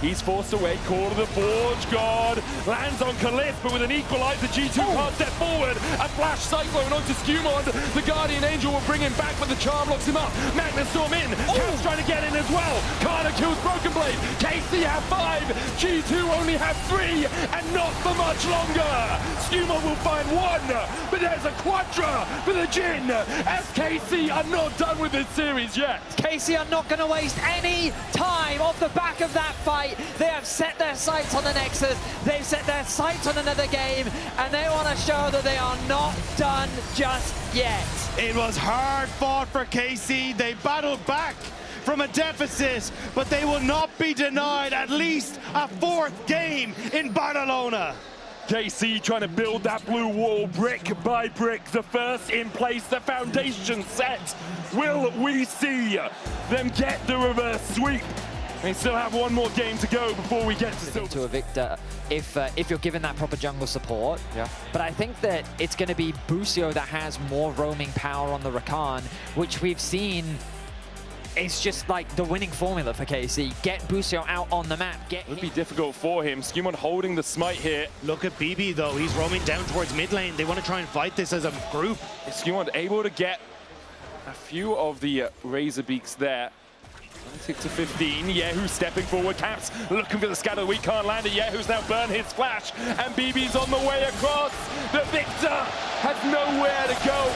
[SPEAKER 2] He's forced away, Call to the Forge God, lands on Kalith, but with an equalizer, G2 can't step forward. A flash Cyclone onto Skumon. The Guardian Angel will bring him back, but the Charm locks him up. Magnustorm in, Caps trying to get in as well. Kana kills Broken Blade, KC have 5, G2 only have 3, and not for much longer. Skumon will find 1, but there's a Quadra for the Jin, as KC are not done with this series yet.
[SPEAKER 1] KC are not going to waste any time off the back of that fight. They have set their sights on the Nexus, they've set their sights on another game, and they want to show that they are not done just yet.
[SPEAKER 3] It was hard fought for KC. They battled back from a deficit, but they will not be denied at least a 4th game in Barcelona.
[SPEAKER 2] KC trying to build that blue wall brick by brick. The first in place, the foundation set. Will we see them get the reverse sweep? They still have one more game to go before we get to
[SPEAKER 1] a victor if you're given that proper jungle support.
[SPEAKER 2] Yeah.
[SPEAKER 1] But I think that it's going to be Busio that has more roaming power on the Rakan, which we've seen is just like the winning formula for KC. Get Busio out on the map.
[SPEAKER 2] It would be difficult for him. Skumon holding the smite here.
[SPEAKER 3] Look at BB though, he's roaming down towards mid lane. They want to try and fight this as a group.
[SPEAKER 2] Skumon able to get a few of the Razor Beaks there. 6 to 15, Yahoo stepping forward, Caps looking for the scatter, we can't land it, Yahoo's now burned his flash, and BB's on the way across. The victor has nowhere to go.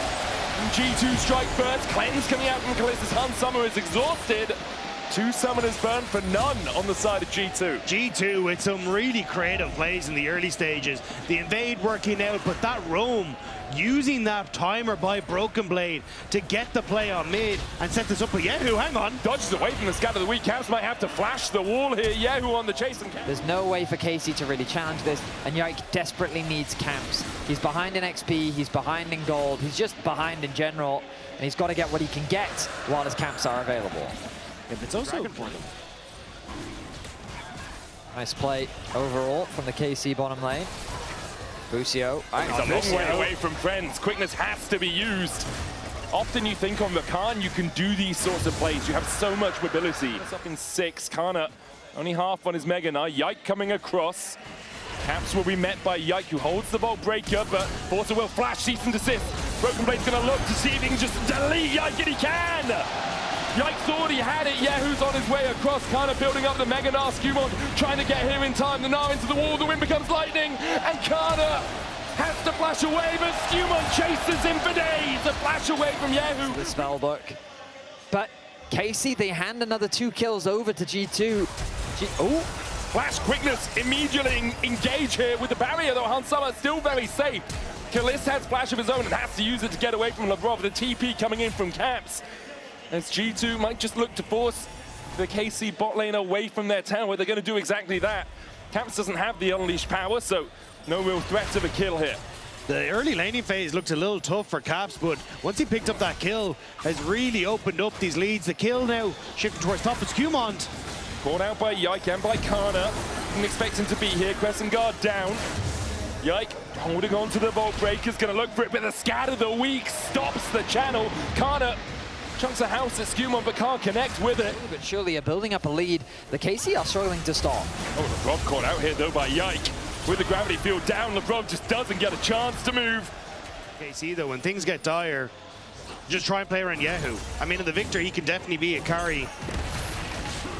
[SPEAKER 2] And G2 strike first, cleanse coming out from Kalys's Hansama is exhausted. 2 summoners burned for none on the side of G2.
[SPEAKER 3] G2 with some really creative plays in the early stages. The invade working out, but that roam, using that timer by Broken Blade to get the play on mid and set this up with Yahoo. Hang on.
[SPEAKER 2] Dodges away from the scatter of the weak. Caps might have to flash the wall here. Yahoo on the chase. And
[SPEAKER 1] there's no way for KC to really challenge this, and Yike desperately needs Camps. He's behind in XP, he's behind in gold, he's just behind in general, and he's got to get what he can get while his Camps are available.
[SPEAKER 3] Yeah, but it's also
[SPEAKER 1] nice play overall from the KC bottom lane. Busio.
[SPEAKER 2] He's a long way away from friends. Quickness has to be used. Often you think on Rakan, you can do these sorts of plays. You have so much mobility. It's up in 6. Kana only half on his Mega Knight. Yike coming across. Caps will be met by Yike, who holds the Vault Breaker, but Forza will flash, cease and desist. Broken Blade's going to look to see if he can just delete Yike, and he can! Yike thought he had it. Yahoo's on his way across, kind of building up the Mega Gnar. Skumon trying to get here in time. The Gnar into the wall, the wind becomes lightning, and Kana has to flash away, but Skumon chases him for days. A flash away from Yahoo.
[SPEAKER 1] The spellbook. But KC, they hand another 2 kills over to G2.
[SPEAKER 2] Flash quickness immediately engage here with the barrier, though Hansama still very safe. Kalis has flash of his own and has to use it to get away from Lavrov. The TP coming in from Caps. As G2 might just look to force the KC bot lane away from their tower. They're going to do exactly that. Caps doesn't have the unleashed power, so no real threat of a kill here.
[SPEAKER 3] The early laning phase looked a little tough for Caps, but once he picked up that kill, has really opened up these leads. The kill now shifting towards top of Skumon.
[SPEAKER 2] Caught out by Yike and by Kana. Didn't expect him to be here. Crescent Guard down. Yike holding on to the Vault Breaker's going to look for it, but the scatter the weak stops the channel. Kana chunks a house at Skumon, but can't connect with it.
[SPEAKER 1] But surely are building up a lead. The KC are struggling to stop.
[SPEAKER 2] Oh, Lavrov caught out here though by Yike. With the gravity field down, Lavrov just doesn't get a chance to move.
[SPEAKER 3] KC though, when things get dire, just try and play around Yahoo. I mean, in the Victor, he can definitely be a carry.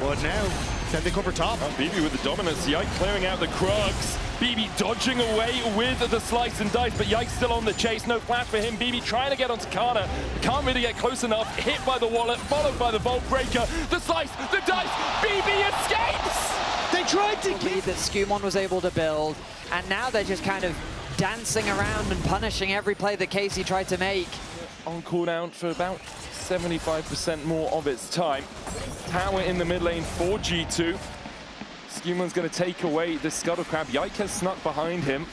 [SPEAKER 3] But now, can they cover top?
[SPEAKER 2] BB with the dominance. Yike clearing out the Krugs. BB dodging away with the slice and dice, but Yike still on the chase. No flash for him. BB trying to get onto Kana. Can't really get close enough. Hit by the wallet, followed by the Vault Breaker. The slice, the dice. BB escapes!
[SPEAKER 3] They tried to
[SPEAKER 1] lead that Skumon was able to build, and now they're just kind of dancing around and punishing every play that Casey tried to make.
[SPEAKER 2] On cooldown for about 75% more of its time. Tower in the mid lane for G2. Skumon's going to take away the Scuttle Crab. Yike has snuck behind him.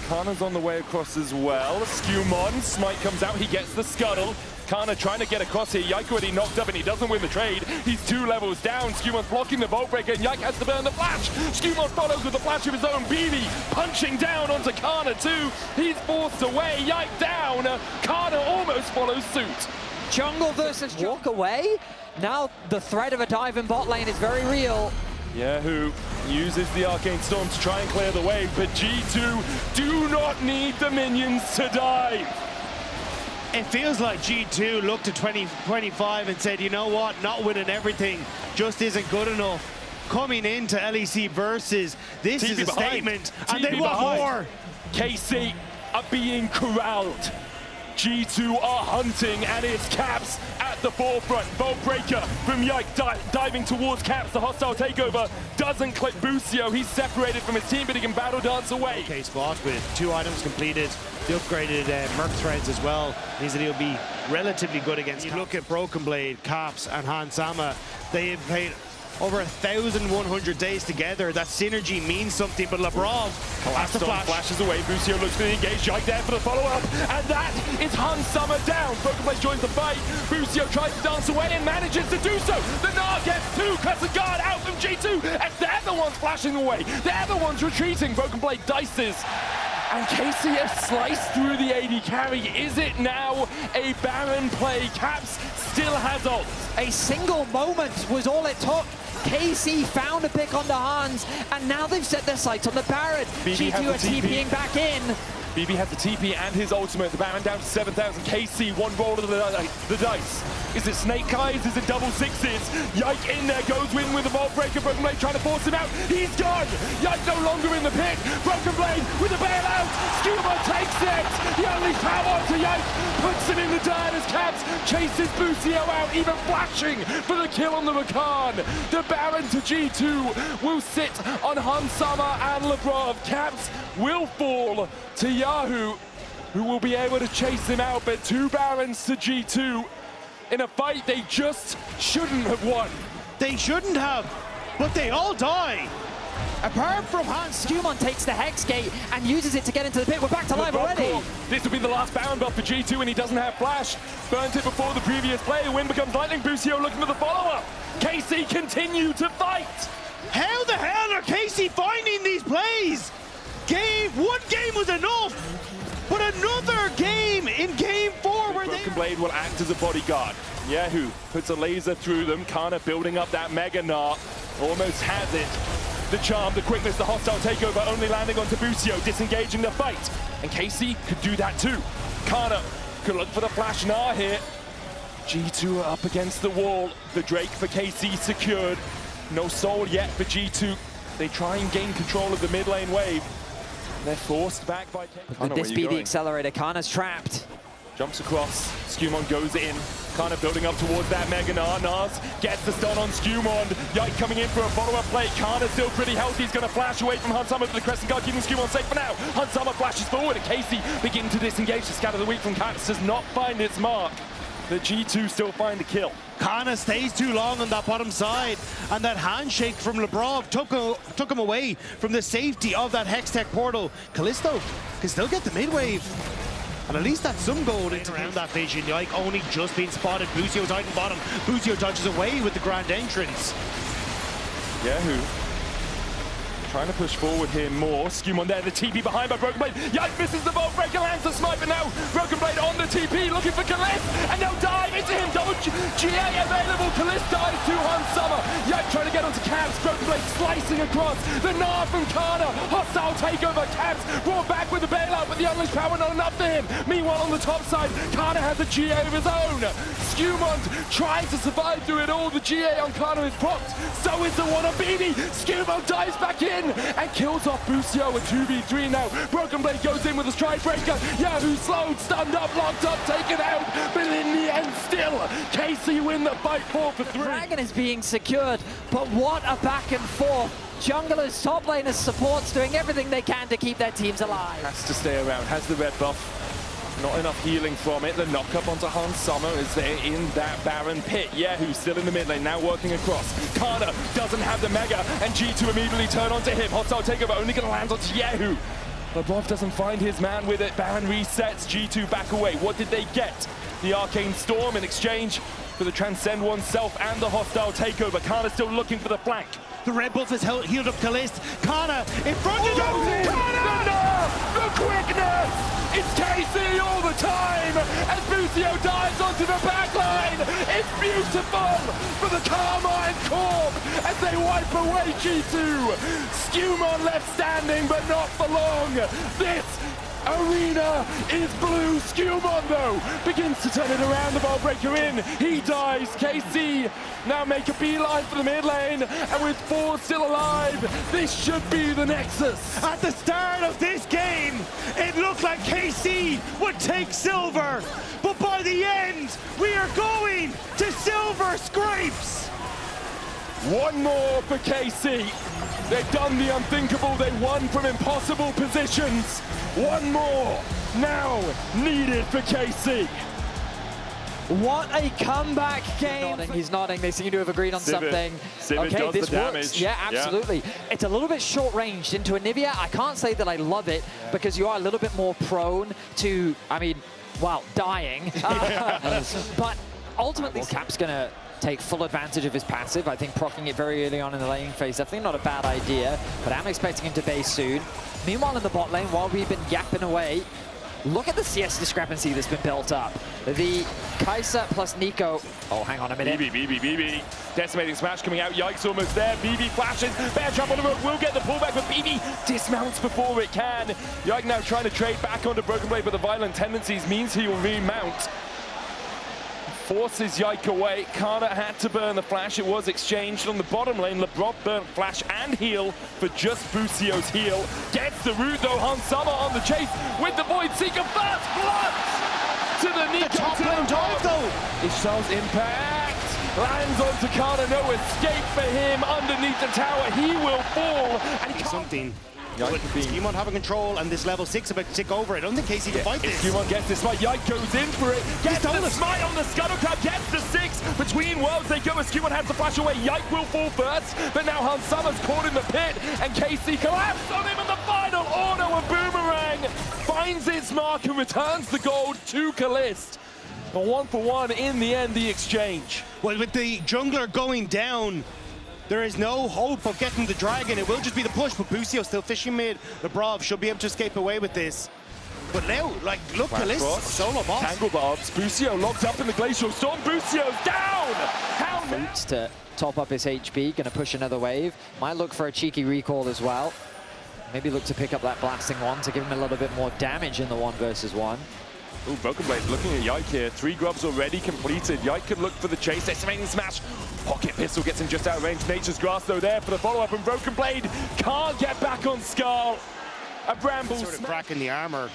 [SPEAKER 2] Kana's on the way across as well. Skumon, Smite comes out, he gets the Scuttle. Kana trying to get across here. Yike already knocked up and he doesn't win the trade. He's 2 levels down. Skumon's blocking the Vault Breaker and Yike has to burn the flash. Skumon follows with the flash of his own. BB punching down onto Kana too. He's forced away. Yike down. Kana almost follows suit.
[SPEAKER 1] Jungle versus walk away. Now the threat of a dive in bot lane is very real.
[SPEAKER 2] Yahoo uses the Arcane Storm to try and clear the wave, but G2 do not need the minions to dive.
[SPEAKER 3] It feels like G2 looked at 2025 and said, you know what, not winning everything just isn't good enough. Coming into LEC versus, this is a statement, and they want more.
[SPEAKER 2] KC are being corralled. G2 are hunting, and it's Caps at the forefront. Vault Breaker from Yike diving towards Caps. The hostile takeover doesn't clip Busio. He's separated from his team, but he can battle dance away.
[SPEAKER 3] Okay, spot with 2 items completed. The upgraded Merc threads as well means that he'll be relatively good against. You look at Broken Blade, Caps, and Hansama. They have played over 1,100 days together. That synergy means something, but Labrov has to flash.
[SPEAKER 2] Flashes away. Busio looks for the engage. Yike there for the follow-up, and that is Hansama down. Broken Blade joins the fight. Busio tries to dance away and manages to do so. The Gnar gets 2. Crescent Guard out from G2, and they're the ones flashing away. They're the ones retreating. Broken Blade dices. And KCF sliced through the AD carry. Is it now a Baron play? Caps still has ult.
[SPEAKER 1] A single moment was all it took. KC found a pick on the Hans, and now they've set their sights on the Baron. G2 are TPing back in.
[SPEAKER 2] BB has the TP and his ultimate. The Baron down to 7,000. KC, one roll of the dice. Is it Snake Eyes? Is it double sixes? Yike in there, goes in with the Vault Breaker. Broken Blade trying to force him out. He's gone. Yike no longer in the pit. Broken Blade with the bailout. Scuba takes it. He unleashed power to Yike. Puts it in the dirt as Caps chases Busio out, even flashing for the kill on the Rakan. The Baron to G2 will sit on Hansama and Labrov. Caps will fall to Yahoo, who will be able to chase him out, but 2 Barons to G2 in a fight they just shouldn't have won.
[SPEAKER 3] They shouldn't have, but they all die. Apart from Hans.
[SPEAKER 1] Skumon takes the Hex Gate and uses it to get into the pit. We're back to life already.
[SPEAKER 2] This will be the last Baron buff for G2, and he doesn't have flash. Burnt it before the previous play. The win becomes lightning. Busio looking for the follow-up. KC continue to fight.
[SPEAKER 3] How the hell are KC finding these plays? One game was enough, but another game in game 4 where
[SPEAKER 2] Broken Blade will act as a bodyguard. Yahoo puts a laser through them. Kana building up that Mega Gnar. Almost has it. The charm, the quickness, the hostile takeover only landing onto Busio, disengaging the fight. And KC could do that too. Kana could look for the flash Gnar here. G2 are up against the wall. The Drake for KC secured. No soul yet for G2. They try and gain control of the mid lane wave. They're forced back by Kana.
[SPEAKER 1] Could this be the accelerator? Kana's trapped.
[SPEAKER 2] Jumps across. Skumon goes in. Kana building up towards that Mega Gnar. Nars gets the stun on Skumon. Yike coming in for a follow-up play. Kana still pretty healthy. He's going to flash away from Hansama to the Crescent Guard, keeping Skumon safe for now. Hansama flashes forward, and Casey begin to disengage. The Scatter the Weak from Caps does not find its mark. The G2 still find the kill.
[SPEAKER 3] Kana stays too long on that bottom side, and that handshake from Labrov took him away from the safety of that Hextech portal. Callisto can still get the mid-wave, and at least that's some gold into around that vision. Yike only just been spotted. Busio's out in bottom. Busio dodges away with the grand entrance.
[SPEAKER 2] Yahoo trying to push forward here more. Skumon there, the TP behind by Broken Blade. Yike misses the Vault Breaker, lands the smite, but now Broken Blade on the TP, looking for Kalist, and they'll dive into him. Double GA available. Kalist dies to Hansama. Yike trying to get onto Caps. Broken Blade slicing across. The Gnar from Kana. Hostile takeover. Caps brought back with the bailout, but the unleashed power not enough for him. Meanwhile, on the top side, Kana has a GA of his own. Skumond trying to survive through it all. The GA on Kana is propped. So is the one on BB. Skumond dives back in and kills off Busio. A 2v3 now. Broken Blade goes in with a stride breaker. Yahoo slowed, stunned up, locked up, taken out. But in the end, still, KC win the fight 4-for-3.
[SPEAKER 1] Dragon is being secured, but what a back and forth. Junglers, top laners, supports doing everything they can to keep their teams alive.
[SPEAKER 2] Has to stay around, has the red buff. Not enough healing from it. The knock up onto Hans Sommer is there in that Baron pit. Yahoo's still in the mid lane, now working across. Kana doesn't have the Mega, and G2 immediately turn onto him. Hostile takeover only going to land onto Yahoo. Lebrov doesn't find his man with it. Baron resets, G2 back away. What did they get? The Arcane Storm in exchange for the Transcend oneself and the hostile takeover. Kana still looking for the flank.
[SPEAKER 3] The red buff has healed up Kalist. Kana in front of him.
[SPEAKER 2] The quickness! It's KC all the time as Busio dives onto the backline. It's beautiful for the Karmine Corp as they wipe away G2. Skumon left standing, but not for long. This arena is blue. Skumon, though, begins to turn it around. The ball breaker in. He dies. KC now make a beeline for the mid lane, and with 4 still alive, this should be the Nexus.
[SPEAKER 3] At the start of this game, it looked like KC would take silver, but by the end, we are going to silver scrapes.
[SPEAKER 2] One more for KC. They've done the unthinkable. They won from impossible positions. One more now needed for KC.
[SPEAKER 1] What a comeback game. He's nodding. They seem to have agreed on something.
[SPEAKER 2] Sivir
[SPEAKER 1] okay,
[SPEAKER 2] does
[SPEAKER 1] this
[SPEAKER 2] the
[SPEAKER 1] works.
[SPEAKER 2] damage.
[SPEAKER 1] Yeah, absolutely. Yeah. It's a little bit short-ranged into Anivia. I can't say that I love it because you are a little bit more prone to, I mean, well, dying. But ultimately, Cap's going to take full advantage of his passive. I think proccing it very early on in the laning phase, definitely not a bad idea, but I'm expecting him to base soon. Meanwhile, in the bot lane, while we've been yapping away, look at the CS discrepancy that's been built up. The Kaza plus Nico. Oh, hang on a minute.
[SPEAKER 2] BB. Decimating smash coming out. Yikes, almost there. BB flashes. Bear trap on the road. Will get the pullback, but BB dismounts before it can. Yike now trying to trade back onto Broken Blade, but the violent tendencies means he will remount. Forces Yike away. Kana had to burn the flash. It was exchanged on the bottom lane. Lebrov burnt flash and heal for just Busio's heal. Gets the root though. Hans Sommer on the chase with the Void Seeker. First blood to the Nico.
[SPEAKER 3] The top lane dive though.
[SPEAKER 2] Ishal's impact lands onto Kana. No escape for him underneath the tower. He will fall. And he
[SPEAKER 3] something. Skumon having control and this level 6 about to tick over. I don't think KC can fight this.
[SPEAKER 2] Skumon gets this fight. Yike goes in for it. Gets the smite on the Scuttle Crab. Gets the 6. Between worlds they go as Skumon has to flash away. Yike will fall first. But now Hans Sommer's caught in the pit. And KC collapsed on him in the final. Auto and Boomerang finds its mark and returns the gold to Kalist. A 1-for-1 in the end, the exchange.
[SPEAKER 3] Well, with the jungler going down, there is no hope of getting the dragon. It will just be the push, but Busio still fishing mid. Lebrov should be able to escape away with this. But now, like, look, Kalist, solo boss.
[SPEAKER 2] Tangle barbs. Busio locked up in the Glacial Storm. Busio's down! How
[SPEAKER 1] Boots to top up his HP, gonna push another wave. Might look for a cheeky recall as well. Maybe look to pick up that blasting one to give him a little bit more damage in the 1-versus-1.
[SPEAKER 2] Ooh, Broken Blade looking at Yike here. 3 grubs already completed. Yike can look for the chase. Decimating smash. Pocket pistol gets him just out of range. Nature's Grass, though, there for the follow-up. And Broken Blade can't get back on Skull. A bramble
[SPEAKER 3] sort of crack in the armor.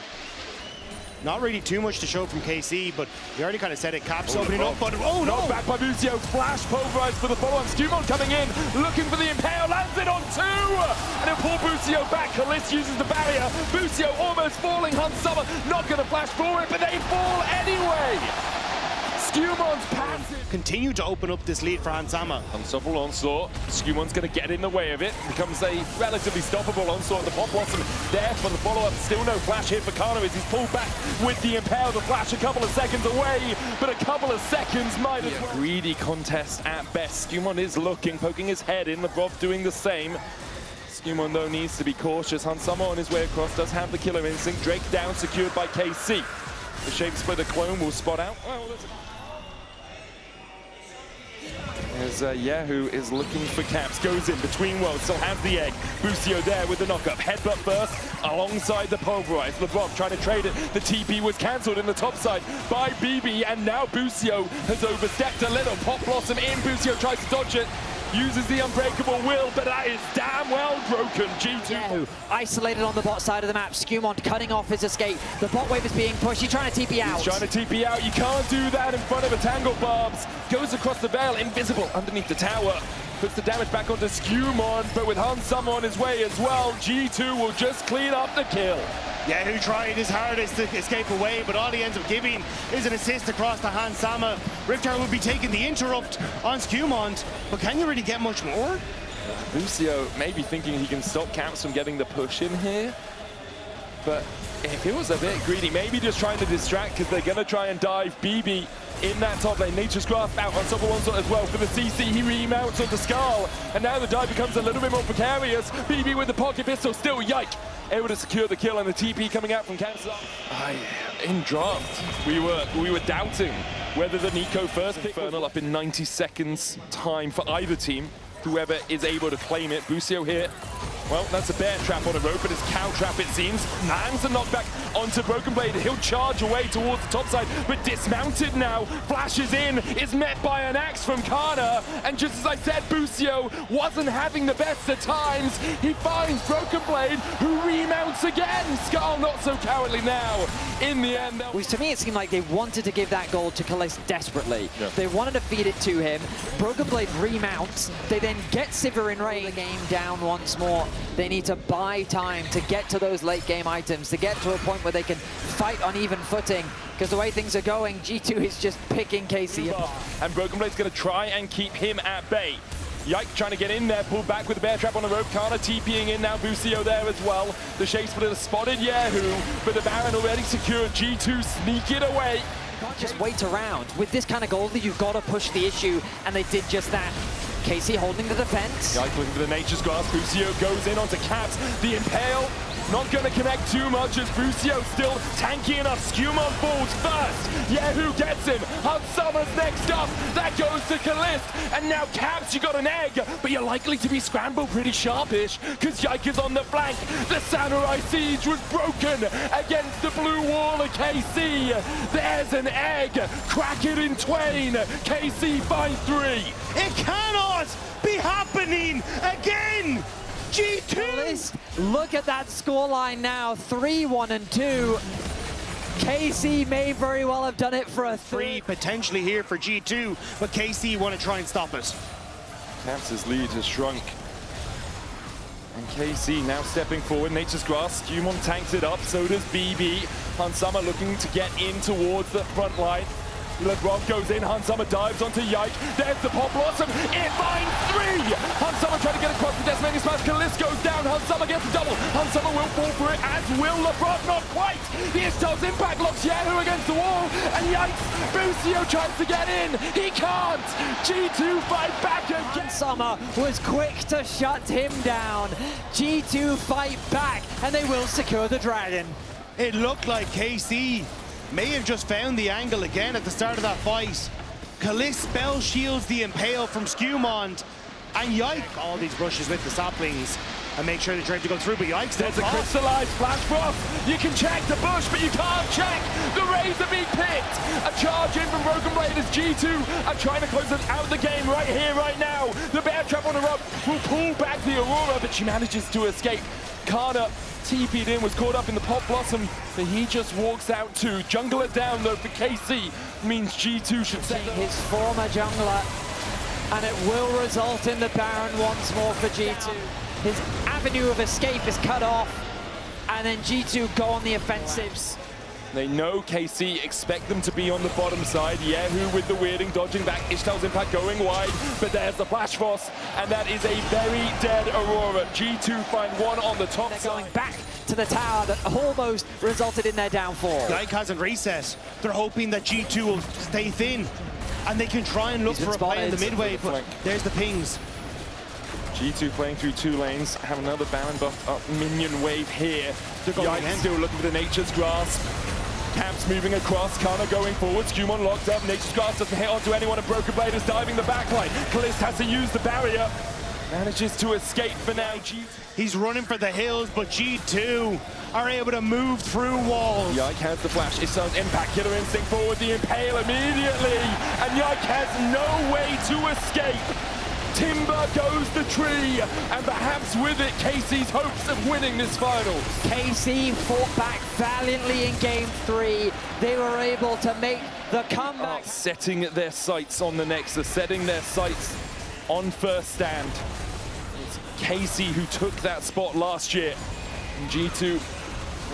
[SPEAKER 3] Not really too much to show from KC, but they already kind of said it. Caps opening up, but oh no!
[SPEAKER 2] Back by Busio. Flash pulverized for the follow-up. Skumon coming in, looking for the Impale. Lands it on 2! And he'll pull Busio back. Kalist uses the barrier. Busio almost falling. Hans Sommer not going to flash for it, but they fall anyway! Skumon's passive.
[SPEAKER 3] Continue to open up this lead for Hans Sommer.
[SPEAKER 2] Unstoppable onslaught. Skumon's going to get in the way of it. Becomes a relatively stoppable onslaught. The Pop Blossom there for the follow-up. Still no flash here for Kana as he's pulled back with the Impale. The flash a couple of seconds away, but a couple of seconds might as well. Greedy contest at best. Skumon is looking, poking his head in. Lebrov doing the same. Skumon, though, needs to be cautious. Hans Sommer on his way across does have the killer instinct. Drake down, secured by KC. The Shape Splitter clone will spot out. Well, as Yahoo is looking for caps. Goes in between worlds, still has the egg. Busio there with the knock-up. Headbutt first alongside the pulverize. LeBron trying to trade it. The TP was cancelled in the top side by BB, and now Busio has overstepped a little. Pop Blossom in, Busio tries to dodge it. Uses the unbreakable will, but that is damn well broken. G2
[SPEAKER 1] Yahoo isolated on the bot side of the map. Skewmont cutting off his escape. The bot wave is being pushed. He's trying to TP out.
[SPEAKER 2] He's trying to TP out. You can't do that in front of a Tangle Barbs. Goes across the veil, invisible underneath the tower. Puts the damage back onto Skewmont, but with Hansama on his way as well, G2 will just clean up the kill.
[SPEAKER 3] Yahoo tried his hardest to escape away, but all he ends up giving is an assist across to Hansama. Riftar will be taking the interrupt on Skewmont, but can you really get much more?
[SPEAKER 2] Busio maybe thinking he can stop Caps from getting the push in here, but if it was a bit greedy, maybe just trying to distract, because they're going to try and dive BB in that top lane. Nature's Grasp out on top of one as well for the CC. He remounts on the Skull, and now the dive becomes a little bit more precarious. BB with the pocket pistol, still yike. Able to secure the kill, and the TP coming out from Kaza. In draft, we were doubting whether the Nico first pick Infernal up in 90 seconds time for either team. Whoever is able to claim it. Busio here. Well, that's a bear trap on a rope, but it's cow trap it seems. Lands a knockback onto Broken Blade. He'll charge away towards the top side, but dismounted now. Flashes in, is met by an axe from Kana. And just as I said, Busio wasn't having the best of times. He finds Broken Blade, who remounts again. Skull not so cowardly now. In the end,
[SPEAKER 1] Which to me it seemed like they wanted to give that gold to Kalist desperately.
[SPEAKER 2] Yeah.
[SPEAKER 1] They wanted to feed it to him. Broken Blade remounts. They then get Sivir in range. The game down once more. They need to buy time to get to those late game items, to get to a point where they can fight on even footing. Because the way things are going, G2 is just picking KC apart.
[SPEAKER 2] And Broken Blade's going to try and keep him at bay. Yike trying to get in there, pulled back with the bear trap on the rope. Kana TPing in now, Busio there as well. The Shade Splitter spotted Yahoo, but the Baron already secured. G2 sneak it away.
[SPEAKER 1] Can't just wait around. With this kind of gold, you've got to push the issue, and they did just that. KC holding the defense.
[SPEAKER 2] Yike looking for the Nature's Grasp. Busio goes in onto Caps. The Impale not going to connect too much as Busio still tanky enough. Skewmont falls first. Yahoo gets him. Hansama's next up. That goes to Kalist. And now Caps, you got an egg, but you're likely to be scrambled pretty sharpish because Yike is on the flank. The Samurai Siege was broken against the blue wall of KC. There's an egg. Crack it in twain. KC finds 3.
[SPEAKER 3] It cannot be happening again! G2!
[SPEAKER 1] Look at that scoreline now, 3-1 and 2. KC may very well have done it for a 3.
[SPEAKER 3] Potentially here for G2, but KC want to try and stop it.
[SPEAKER 2] Caps' lead has shrunk. And KC now stepping forward. Nature's Grasp. Skewmont tanks it up, so does BB. Hansama looking to get in towards the front line. LeBron goes in, Hansama dives onto Yike. There's the Pop Blossom, it finds 3! Hansama trying to get across the Decimating Smash, Kalist goes down, Hansama gets a double. Hansama will fall for it, as will LeBron, not quite! The Istel's impact locks Yahoo against the wall, and Yikes, Busio tries to get in, he can't! G2 fight back again!
[SPEAKER 1] Hansama was quick to shut him down. G2 fight back, and they will secure the dragon.
[SPEAKER 3] It looked like KC may have just found the angle again at the start of that fight. Kalist spell shields the Impale from Skewmont, and Yike all these brushes with the saplings and make sure they try to go through, but Yike's
[SPEAKER 2] There's a crystallized flash frost. You can check the bush, but you can't check the Razor being picked. A charge in from Broken Blade as G2 are trying to close out the game right here, right now. The bear trap on the rope will pull back the Aurora, but she manages to escape. Kana TP'd in, was caught up in the Pop Blossom, but he just walks out too. Jungler down though for KC means G2 should set
[SPEAKER 1] his former jungler, and it will result in the Baron once more for G2. His avenue of escape is cut off, and then G2 go on the offensives.
[SPEAKER 2] They know KC expect them to be on the bottom side. Yahoo with the weirding, dodging back. Ishtal's impact going wide, but there's the Flash Frost, and that is a very dead Aurora. G2 find 1 on the top side.
[SPEAKER 1] They're going back to the tower that almost resulted in their downfall.
[SPEAKER 3] Yike hasn't reset. They're hoping that G2 will stay thin, and they can try and look for a play in the midway, but there's the pings.
[SPEAKER 2] G2 playing through 2 lanes, have another Baron buff up, minion wave here.
[SPEAKER 3] They're going
[SPEAKER 2] Yike
[SPEAKER 3] in.
[SPEAKER 2] still looking for the Nature's Grasp. Camps moving across, Kana going forward, Skumon locked up, Nature's Grass doesn't hit onto anyone, and Broken Blade is diving the backline. Kalist has to use the barrier, manages to escape for now.
[SPEAKER 3] He's running for the hills, but G2 are able to move through walls.
[SPEAKER 2] Yike has the flash, it sounds impact, Killer Instinct forward, the impale immediately, and Yike has no way to escape. Timber goes the tree, and perhaps with it, KC's hopes of winning this finals.
[SPEAKER 1] KC fought back valiantly in Game 3. They were able to make the comeback.
[SPEAKER 2] Setting their sights on the Nexus, setting their sights on first stand. It's KC who took that spot last year. And G2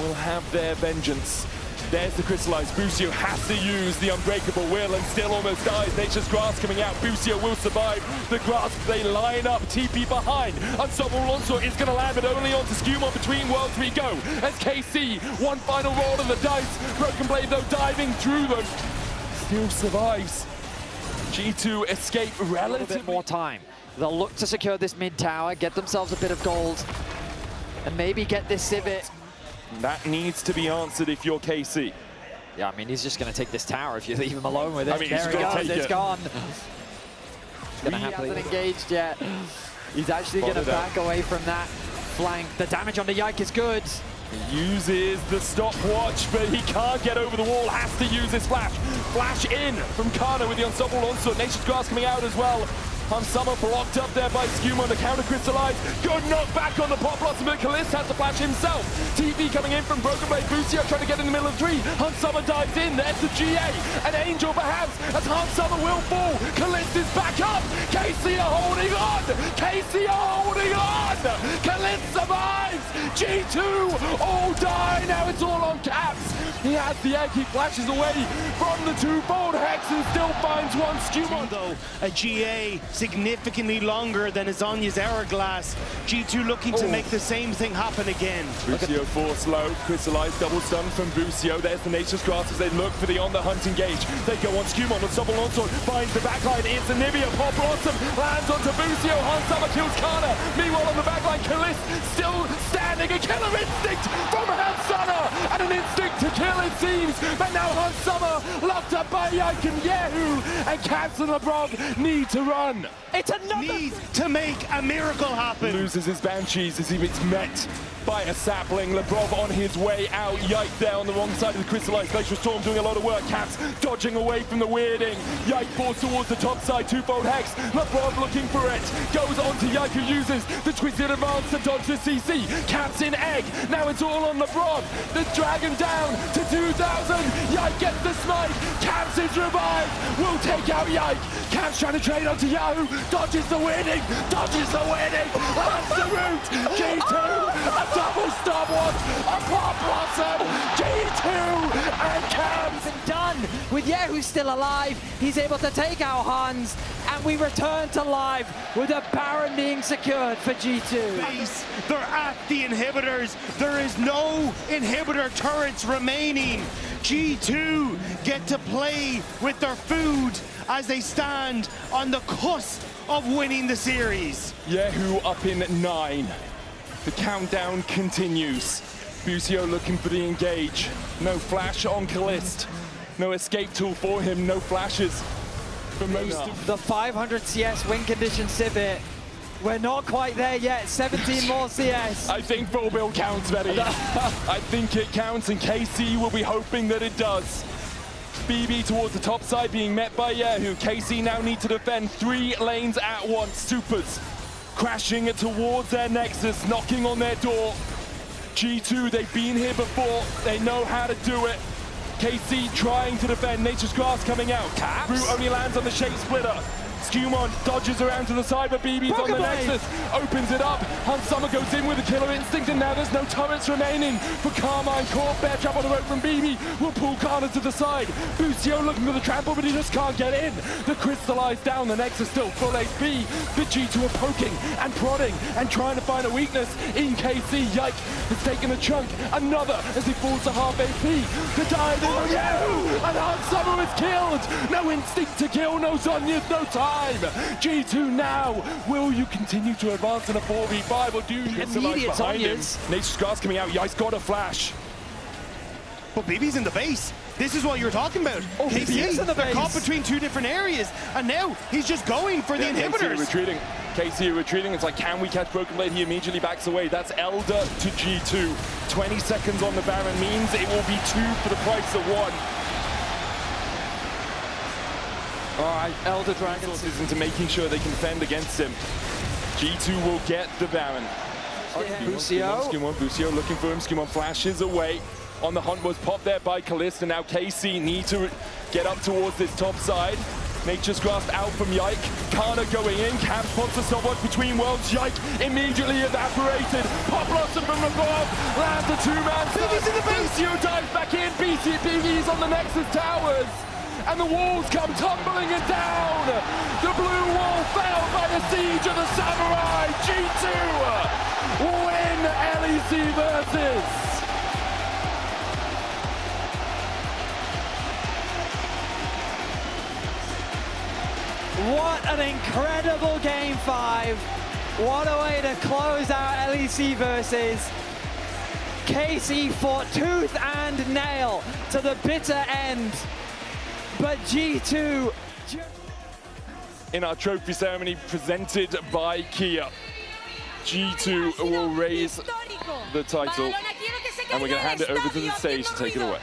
[SPEAKER 2] will have their vengeance. There's the crystallized. Busio has to use the unbreakable will and still almost dies. Nature's Grass coming out. Busio will survive the grasp. They line up. TP behind. Unstoppable Onslaught is going to land, but only onto Skumon. Between worlds we go. As KC, one final roll of the dice. Broken Blade, though, diving through them. Still survives. G2 escape relatively.
[SPEAKER 1] A bit more time. They'll look to secure this mid tower, get themselves a bit of gold, and maybe get this Civet.
[SPEAKER 2] That needs to be answered if you're KC.
[SPEAKER 1] Yeah, I mean, he's just going to take this tower if you leave him alone with it.
[SPEAKER 2] I mean,
[SPEAKER 1] there he goes, it's gone. He
[SPEAKER 2] He
[SPEAKER 1] hasn't engaged yet. He's actually going to back away from that flank. The damage on the Yike is good.
[SPEAKER 2] He uses the stopwatch, but he can't get over the wall, has to use his flash. Flash in from Kana with the Unstoppable Onslaught. Nature's Grass coming out as well. Summer blocked up there by Skumon, the counter crystallize. Good knockback on the Pop Blossom, but Kalist has to flash himself. TP coming in from Broken Blade. Busio trying to get in the middle of three. Summer dives in, there's the GA. An Angel perhaps, as Summer will fall. Kalist is back up. KC are holding on. KC are holding on. Kalist survives. G2 all die. Now it's all on Caps. He has the egg, he flashes away from the two-fold Hex and still finds one. Skumon
[SPEAKER 3] though, a GA significantly longer than Azanya's Hourglass. G2 looking to make the same thing happen again.
[SPEAKER 2] Busio force low, crystallized double stun from Busio. There's the Nature's Grass as they look for the on the hunt engage. They go on Skumon, Unstoppable Onslaught finds the backline. It's Anivia, Pop Blossom lands onto Busio. Summer kills Kana. Meanwhile on the backline, Kalist still standing. A killer instinct from Summer and an instinct to kill it seems. But now Summer locked up by Yike and Yehu, and Caps and LeBron need to run.
[SPEAKER 1] It's another
[SPEAKER 3] needs to make a miracle happen.
[SPEAKER 2] Loses his Banshees as he gets met by a sapling. Lebrov on his way out. Yike there on the wrong side of the crystallized Glacial Storm doing a lot of work. Caps dodging away from the weirding. Yike falls towards the top side. Two-fold Hex. Lebrov looking for it. Goes on to Yike who uses the Twisted Advance to dodge the CC. Caps in egg. Now it's all on Lebrov. The dragon down to 2,000. Yike gets the smite. Caps is revived. Will take out Yike. Caps trying to trade onto Yahoo. Dodges the weirding. Dodges the weirding. That's the route. G2. Double stopwatch, a Pop Blossom, G2 and Cams.
[SPEAKER 1] And done with Yehu still alive. He's able to take out Hans, and we return to live with a Baron being secured for G2.
[SPEAKER 3] They're at the inhibitors. There is no inhibitor turrets remaining. G2 get to play with their food as they stand on the cusp of winning the series.
[SPEAKER 2] Yehu up in 9. The countdown continues. Busio looking for the engage. No flash on Kalist. No escape tool for him. No flashes for most of
[SPEAKER 1] the 500 CS win condition Civet. We're not quite there yet. 17 more CS.
[SPEAKER 2] I think full build counts, Betty. I think it counts, and KC will be hoping that it does. BB towards the top side being met by Yehu. KC now need to defend 3 lanes at once. Supers crashing towards their Nexus, knocking on their door. G2, they've been here before. They know how to do it. KC trying to defend. Nature's Grass coming out.
[SPEAKER 1] Caps.
[SPEAKER 2] Root only lands on the Shape Splitter. Skumon dodges around to the side, but BB's on the Nexus. Opens it up. Summer goes in with a killer instinct, and now there's no turrets remaining for Karmine Corp. Bear trap on the road from BB will pull Kana to the side. Busio looking for the trample, but he just can't get in. The crystallized down. The Nexus still full HP. The G2 are poking and prodding and trying to find a weakness in KC. Yike has taken a chunk. Another as he falls to half AP. The dive in and Summer is killed. No instinct to kill. No Zonyas. No time. G2 now. Will you continue to advance in a 4v5 or do you
[SPEAKER 1] immediate
[SPEAKER 2] behind him?
[SPEAKER 1] Zonyas?
[SPEAKER 2] Nature's Grass coming out. Yike's got a flash.
[SPEAKER 3] but BB's in the base. This is what you're talking about.
[SPEAKER 1] Oh, BB is in the
[SPEAKER 3] they're caught
[SPEAKER 1] base.
[SPEAKER 3] between two different areas, and now he's just going for the inhibitors.
[SPEAKER 2] retreating. KC retreating. It's like, can we catch Broken Blade? He immediately backs away. That's Elder to G2. 20 seconds on the Baron means it will be 2 for the price of 1.
[SPEAKER 1] All right, Elder Dragons
[SPEAKER 2] Into making sure they can fend against him. G2 will get the Baron.
[SPEAKER 1] Busio.
[SPEAKER 2] Busio looking for him. Skimon flashes away. On the hunt was popped there by Kalista. Now KC need to get up towards this top side. Nature's Grasp out from Yike. Kana going in. Cam spots a stopwatch between worlds. Yike immediately evaporated. Pop Blossom from above. Lands a 2-man.
[SPEAKER 3] BB's in the base.
[SPEAKER 2] Busio dives back in. BB's on the Nexus towers. And the walls come tumbling it down. The blue wall fell by the siege of the Samurai. G2 win LEC versus.
[SPEAKER 1] What an incredible Game 5. What a way to close out LEC versus. KC fought tooth and nail to the bitter end. But G2...
[SPEAKER 2] In our trophy ceremony presented by Kia, G2 will raise the title. And we're going to hand it over to the stage to take it away.